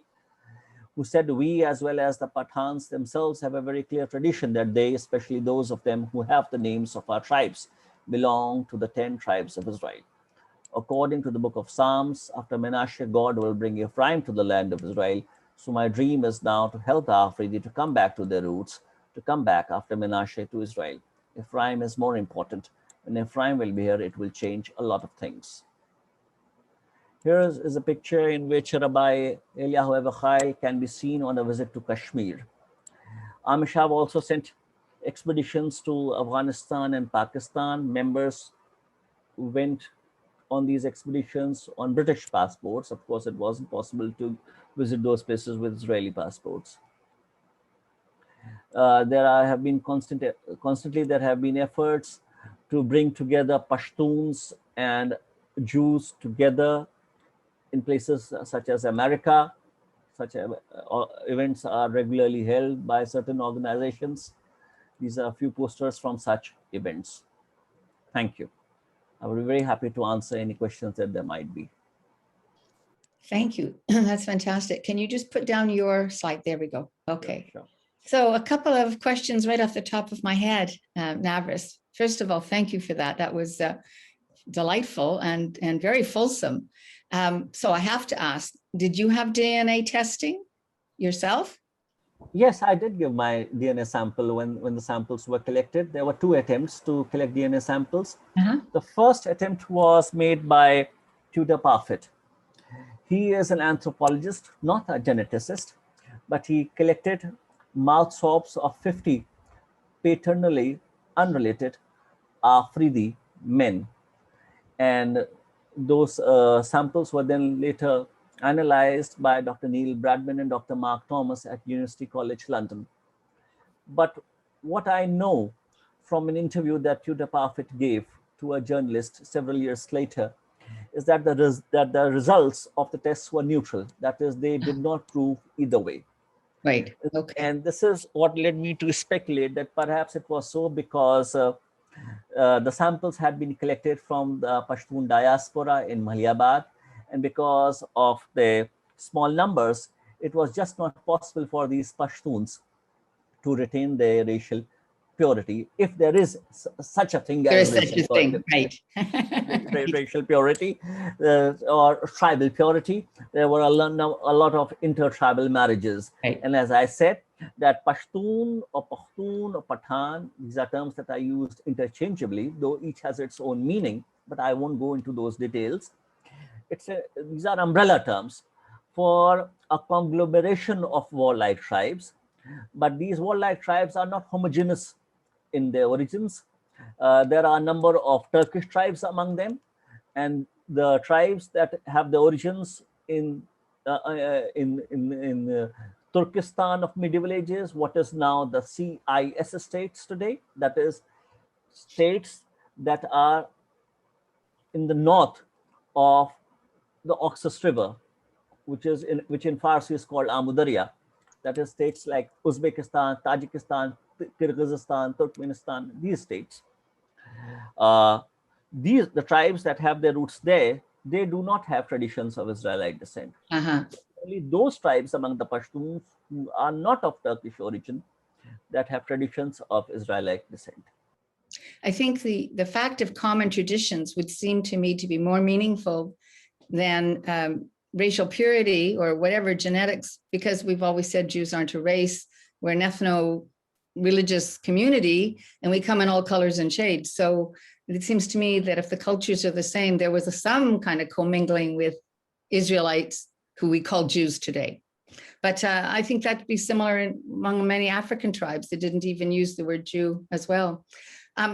who said we, as well as the Pathans themselves, have a very clear tradition that they, especially those of them who have the names of our tribes, belong to the 10 tribes of Israel. According to the book of Psalms, after Menashe, God will bring Ephraim to the land of Israel. So my dream is now to help the Aafreedi to come back to their roots, to come back after Menashe to Israel. Ephraim is more important. When Ephraim will be here, it will change a lot of things. Here is a picture in which Rabbi Eliyahu Evachail can be seen on a visit to Kashmir. Amishab also sent expeditions to Afghanistan and Pakistan. Members went on these expeditions on British passports. Of course, it wasn't possible to visit those places with Israeli passports. Have been constantly there have been efforts to bring together Pashtuns and Jews together in places such as America. Such events are regularly held by certain organizations. These are a few posters from such events. Thank you. I will be very happy to answer any questions that there might be. Thank you. That's fantastic. Can you just put down your slide? There we go. Okay. Sure. So a couple of questions right off the top of my head, Navras. First of all, thank you for that. That was delightful and very fulsome. So I have to ask, did you have DNA testing yourself? Yes, I did give my DNA sample when the samples were collected. There were 2 attempts to collect DNA samples. The first attempt was made by Tudor Parfit. He is an anthropologist, not a geneticist, but he collected mouth swabs of 50 paternally unrelated Aafreedi men. And those samples were then later analyzed by Dr. Neil Bradman and Dr. Mark Thomas at University College London. But what I know from an interview that Tudor Parfit gave to a journalist several years later is that the results of the tests were neutral. That is, they did not prove either way. Right. Okay. And this is what led me to speculate that perhaps it was so because the samples had been collected from the Pashtun diaspora in Maliabad, and because of the small numbers, it was just not possible for these Pashtuns to retain their racial purity, if there is such a thing There as is such a thing, right? racial purity or tribal purity. There were a lot of inter-tribal marriages. Right. And as I said, that Pashtun or Pathan, these are terms that are used interchangeably, though each has its own meaning. but I won't go into those details. These are umbrella terms for a conglomeration of warlike tribes, but these warlike tribes are not homogeneous in their origins. There are a number of Turkish tribes among them, and the tribes that have the origins in Turkestan of medieval ages, what is now the CIS states today, that is states that are in the north of the Oxus River, which in Farsi is called Amudarya. That is states like Uzbekistan, Tajikistan, Kyrgyzstan, Turkmenistan, these states. The tribes that have their roots there, they do not have traditions of Israelite descent. Only those tribes among the Pashtuns who are not of Turkish origin that have traditions of Israelite descent. I think the fact of common traditions would seem to me to be more meaningful than racial purity or whatever genetics, because we've always said Jews aren't a race. We're an ethno-religious community, and we come in all colors and shades. So it seems to me that if the cultures are the same, there was some kind of commingling with Israelites who we call Jews today. But I think that'd be similar among many African tribes that didn't even use the word Jew as well.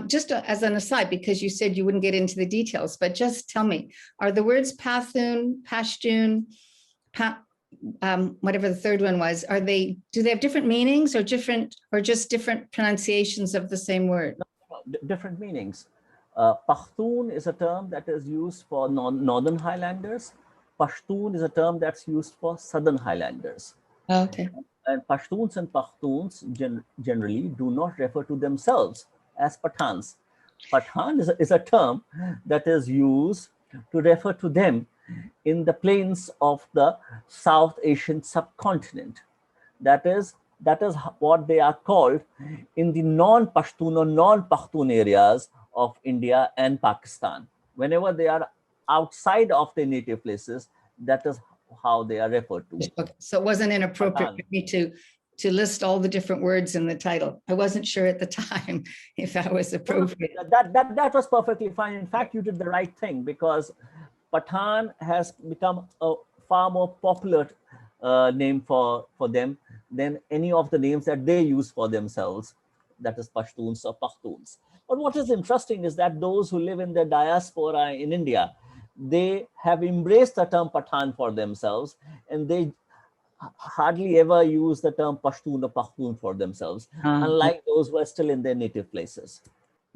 Just as an aside, because you said you wouldn't get into the details, but just tell me, are the words Pathun, Pashtun, whatever the third one was, do they have different meanings or just different pronunciations of the same word? No, different meanings. Pashtun is a term that is used for Northern Highlanders. Pashtun is a term that's used for Southern Highlanders. Oh, okay. And Pashtuns and Pakhtuns generally do not refer to themselves as Pathans. Pathan is a term that is used to refer to them in the plains of the South Asian subcontinent. That is what they are called in the non-Pashtun or non-Pakhtun areas of India and Pakistan. Whenever they are outside of their native places, that is how they are referred to. Okay. So it wasn't inappropriate for me to list all the different words in the title. I wasn't sure at the time if that was appropriate. That was perfectly fine. In fact, you did the right thing, because Pathan has become a far more popular name for them than any of the names that they use for themselves, that is Pashtuns or Pakhtuns. But what is interesting is that those who live in the diaspora in India, they have embraced the term Pathan for themselves, and they hardly ever use the term Pashtun or Pakhtun for themselves, unlike those who are still in their native places.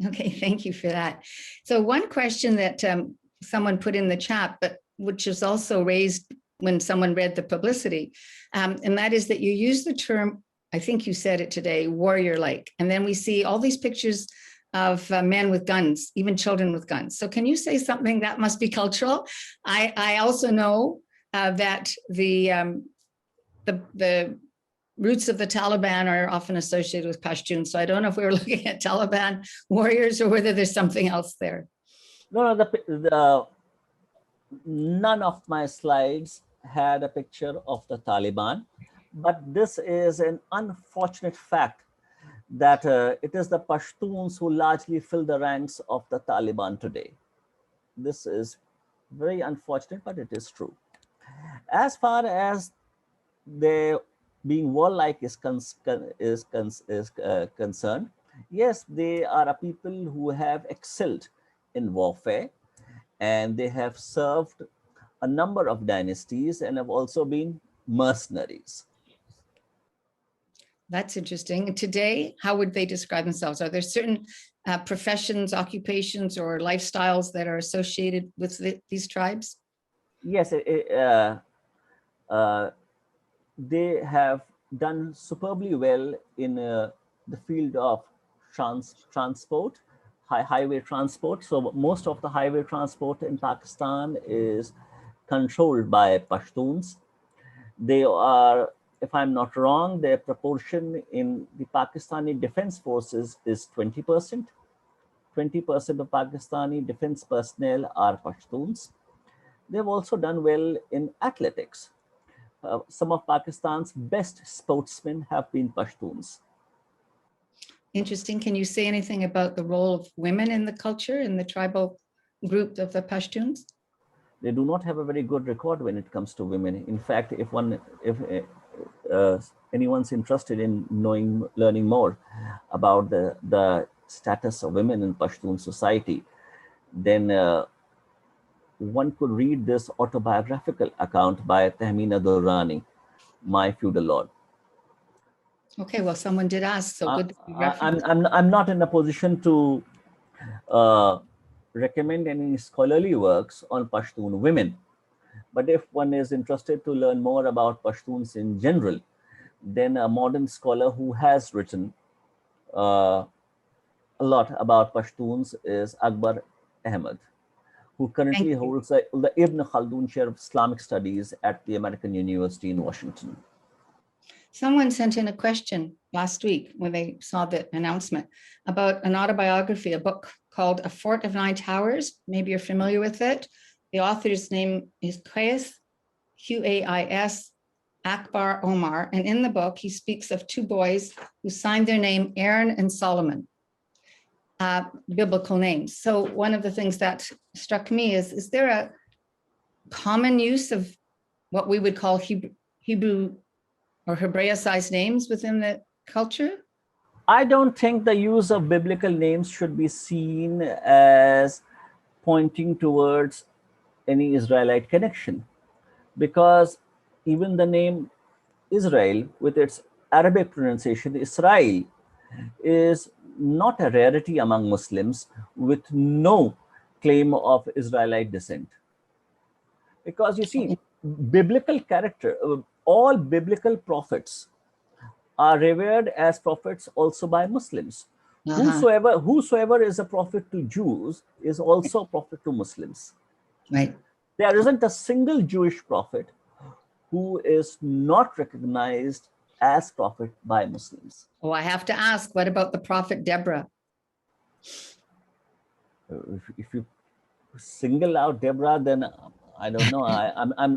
Okay, thank you for that. So one question that someone put in the chat, but which was also raised when someone read the publicity, and that is that you use the term, I think you said it today, warrior-like, and then we see all these pictures of men with guns, even children with guns. So can you say something that must be cultural? I also know that the roots of the Taliban are often associated with Pashtun. So I don't know if we were looking at Taliban warriors or whether there's something else there. No, none of my slides had a picture of the Taliban, but this is an unfortunate fact that it is the Pashtuns who largely fill the ranks of the Taliban today. This is very unfortunate, but it is true. As far as their being warlike is concerned, yes, they are a people who have excelled in warfare, and they have served a number of dynasties and have also been mercenaries. That's interesting. Today, how would they describe themselves? Are there certain professions, occupations, or lifestyles that are associated with these tribes? Yes, they have done superbly well in the field of transport, highway transport. So most of the highway transport in Pakistan is controlled by Pashtuns. They are, if I'm not wrong, their proportion in the Pakistani defense forces is 20%. 20% of Pakistani defense personnel are Pashtuns. They've also done well in athletics. Some of Pakistan's best sportsmen have been Pashtuns. Interesting. Can you say anything about the role of women in the culture, in the tribal group of the Pashtuns? They do not have a very good record when it comes to women. In fact, if anyone's interested in learning more about the status of women in Pashtun society, then one could read this autobiographical account by Tahmina Durrani, My Feudal Lord. Okay, well, someone did ask, so good. I'm not in a position to recommend any scholarly works on Pashtun women. But if one is interested to learn more about Pashtuns in general, then a modern scholar who has written a lot about Pashtuns is Akbar Ahmed, who currently holds the Ibn Khaldun Chair of Islamic Studies at the American University in Washington. Someone sent in a question last week when they saw the announcement about an autobiography, a book called A Fort of Nine Towers. Maybe you're familiar with it. The author's name is Qais, Qais, Akbar Omar. And in the book, he speaks of two boys who signed their name Aaron and Solomon, biblical names. So one of the things that struck me is there a common use of what we would call Hebrew or Hebraicized names within the culture? I don't think the use of biblical names should be seen as pointing towards any Israelite connection, because even the name Israel, with its Arabic pronunciation, Israel, is not a rarity among Muslims with no claim of Israelite descent. Because you see, biblical character, all biblical prophets are revered as prophets also by Muslims. Whosoever is a prophet to Jews is also a prophet to Muslims. Right. There isn't a single Jewish prophet who is not recognized as prophet by Muslims. Oh, I have to ask, what about the prophet Deborah? If you single out Deborah, then I don't know.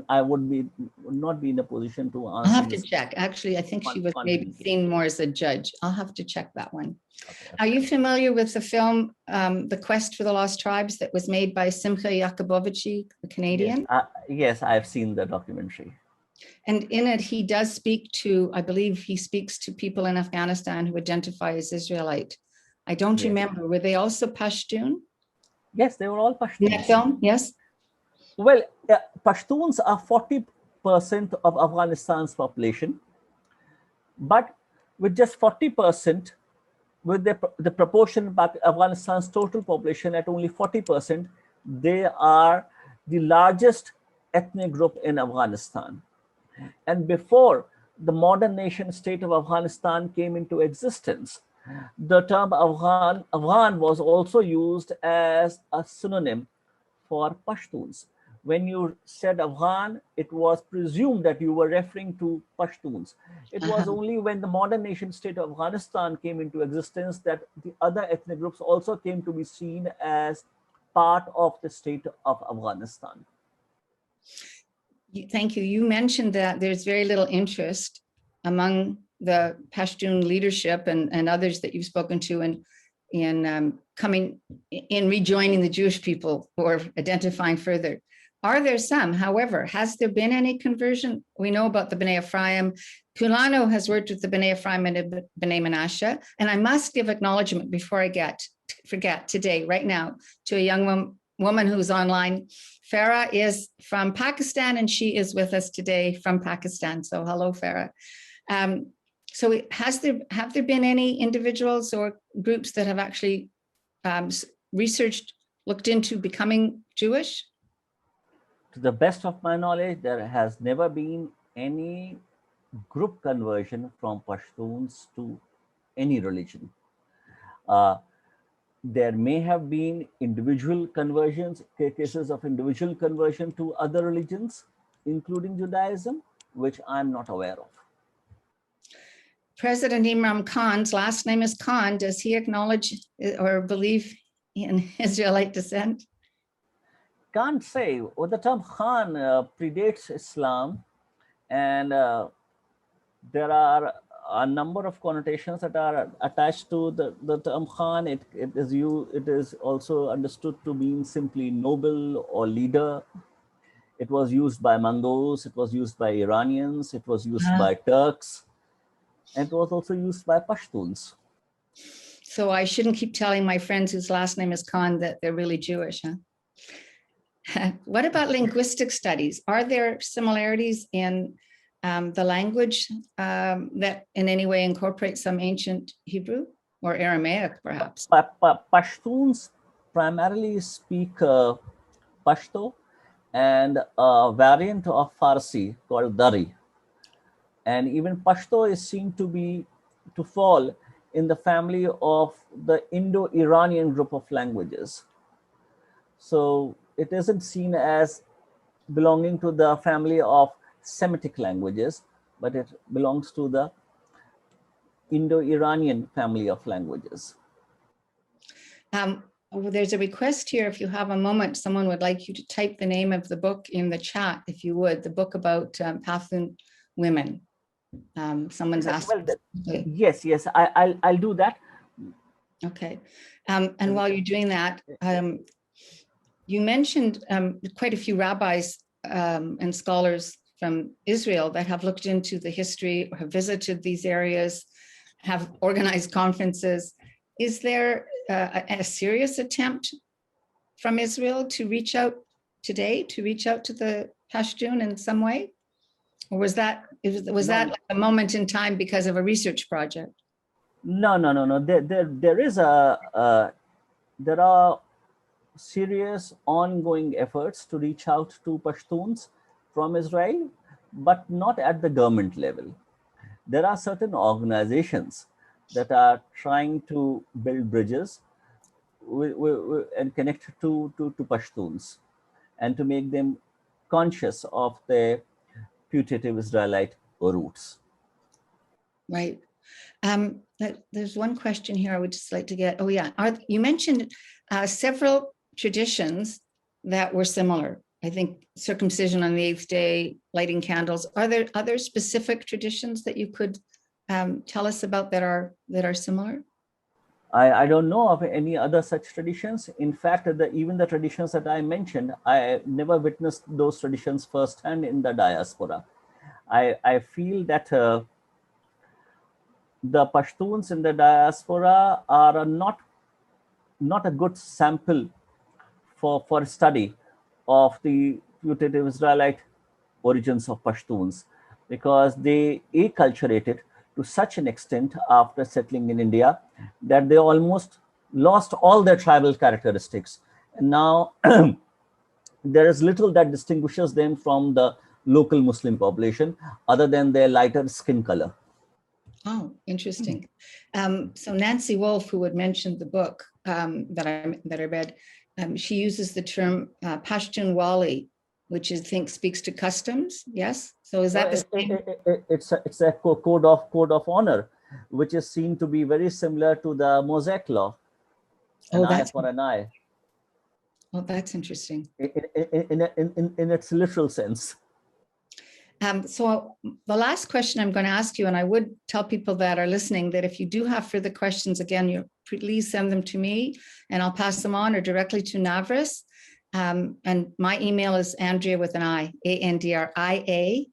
I would not be in a position to answer. I'll have to check. Actually, I think she was maybe seen more as a judge. I'll have to check that one. Okay. Are you familiar with the film, The Quest for the Lost Tribes, that was made by Simcha Jacobovici, a Canadian? Yes, I've seen the documentary. And in it, he does speak to, I believe he speaks to people in Afghanistan who identify as Israelite. I don't remember. Were they also Pashtun? Yes, they were all Pashtuns. In that film, yes? Well, Pashtuns are 40% of Afghanistan's population, but with just 40%, with the proportion of Afghanistan's total population at only 40%, they are the largest ethnic group in Afghanistan. And before the modern nation state of Afghanistan came into existence, the term Afghan was also used as a synonym for Pashtuns. When you said Afghan, it was presumed that you were referring to Pashtuns. It was only when the modern nation state of Afghanistan came into existence that the other ethnic groups also came to be seen as part of the state of Afghanistan. Thank you. You mentioned that there's very little interest among the Pashtun leadership and others that you've spoken to in rejoining the Jewish people or identifying further. Are there some? However, has there been any conversion? We know about the B'nai Ephraim. Kulanu has worked with the B'nai Ephraim and B'nai Menashe. And I must give acknowledgement before I forget today, right now, to a young woman who's online. Farah is from Pakistan, and she is with us today from Pakistan. So hello, Farah. So have there been any individuals or groups that have actually researched, looked into becoming Jewish? To the best of my knowledge, there has never been any group conversion from Pashtuns to any religion. There may have been individual conversions, cases of individual conversion to other religions, including Judaism, which I'm not aware of. President Imran Khan's last name is Khan. Does he acknowledge or believe in Israelite descent? Can't say. Well, the term Khan predates Islam, and there are a number of connotations that are attached to the term Khan. It is also understood to mean simply noble or leader. It was used by Mongols, it was used by Iranians, it was used by Turks, and it was also used by Pashtuns. So I shouldn't keep telling my friends whose last name is Khan that they're really Jewish, huh? What about linguistic studies? Are there similarities in the language that in any way incorporate some ancient Hebrew or Aramaic, perhaps? Pashtuns primarily speak Pashto and a variant of Farsi called Dari. And even Pashto is seen to fall in the family of the Indo-Iranian group of languages. So it isn't seen as belonging to the family of Semitic languages, but it belongs to the Indo-Iranian family of languages. There's a request here. If you have a moment, someone would like you to type the name of the book in the chat, if you would, the book about Pashtun women. Someone's asked. Well, yes, I'll do that. Okay. And while you're doing that, you mentioned quite a few rabbis and scholars from Israel that have looked into the history or have visited these areas, have organized conferences. Is there a serious attempt from Israel to reach out today, to reach out to the Pashtun in some way? Or was that like a moment in time because of a research project? No. There are serious ongoing efforts to reach out to Pashtuns from Israel, but not at the government level. There are certain organizations that are trying to build bridges and connect to Pashtuns and to make them conscious of their putative Israelite roots. Right. There's one question here I would just like to get. Oh, yeah. You mentioned several traditions that were similar. I think circumcision on the 8th day, lighting candles. Are there other specific traditions that you could tell us about that are similar? I don't know of any other such traditions. In fact, even the traditions that I mentioned, I never witnessed those traditions firsthand in the diaspora. I feel that the Pashtuns in the diaspora are not a good sample for study of the putative Israelite origins of Pashtuns, because they acculturated to such an extent after settling in India that they almost lost all their tribal characteristics. And now there is little that distinguishes them from the local Muslim population other than their lighter skin color. Oh, interesting. So Nancy Wolf, who had mentioned the book that I read, she uses the term Pashtun Wali, which I think speaks to customs. Yes. So is that the same? It's a code of honor, which is seen to be very similar to the Mosaic law. An eye for an eye. Oh, that's interesting. In its literal sense. So the last question I'm going to ask you, and I would tell people that are listening that if you do have further questions, again, please send them to me and I'll pass them on, or directly to Navras. And my email is Andrea with an I, ANDRIA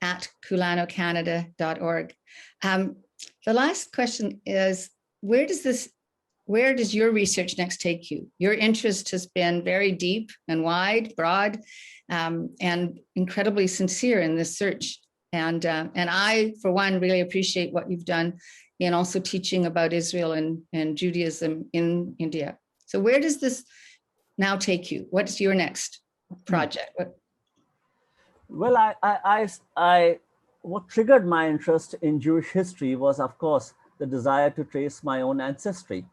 @kulanocanada.org. The last question is, where does your research next take you? Your interest has been very deep and wide, broad, and incredibly sincere in this search. And I, for one, really appreciate what you've done in also teaching about Israel and Judaism in India. So where does this now take you? What's your next project? Well, what triggered my interest in Jewish history was, of course, the desire to trace my own ancestry.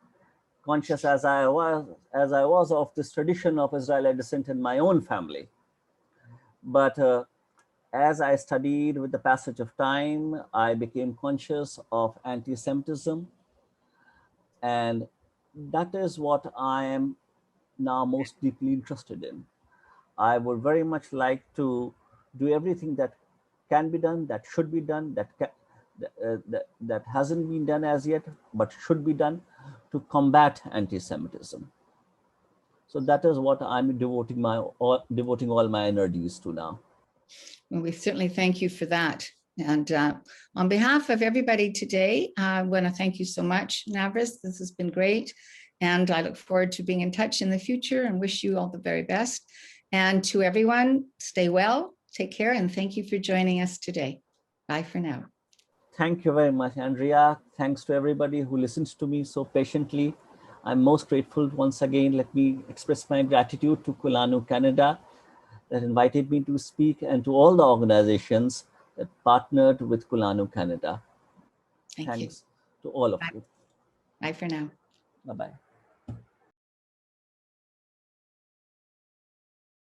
Conscious as I was of this tradition of Israelite descent in my own family. But as I studied with the passage of time, I became conscious of anti-Semitism. And that is what I am now most deeply interested in. I would very much like to do everything that can be done, that should be done, that hasn't been done as yet, but should be done to combat anti-Semitism. So that is what I'm devoting all my energies to now. Well, we certainly thank you for that. And on behalf of everybody today, I want to thank you so much, Navras. This has been great. And I look forward to being in touch in the future and wish you all the very best. And to everyone, stay well, take care, and thank you for joining us today. Bye for now. Thank you very much, Andrea. Thanks to everybody who listens to me so patiently. I'm most grateful. Once again, let me express my gratitude to Kulanu Canada that invited me to speak, and to all the organizations that partnered with Kulanu Canada. Thank Thanks you. to all of Bye. you. Bye for now. Bye-bye.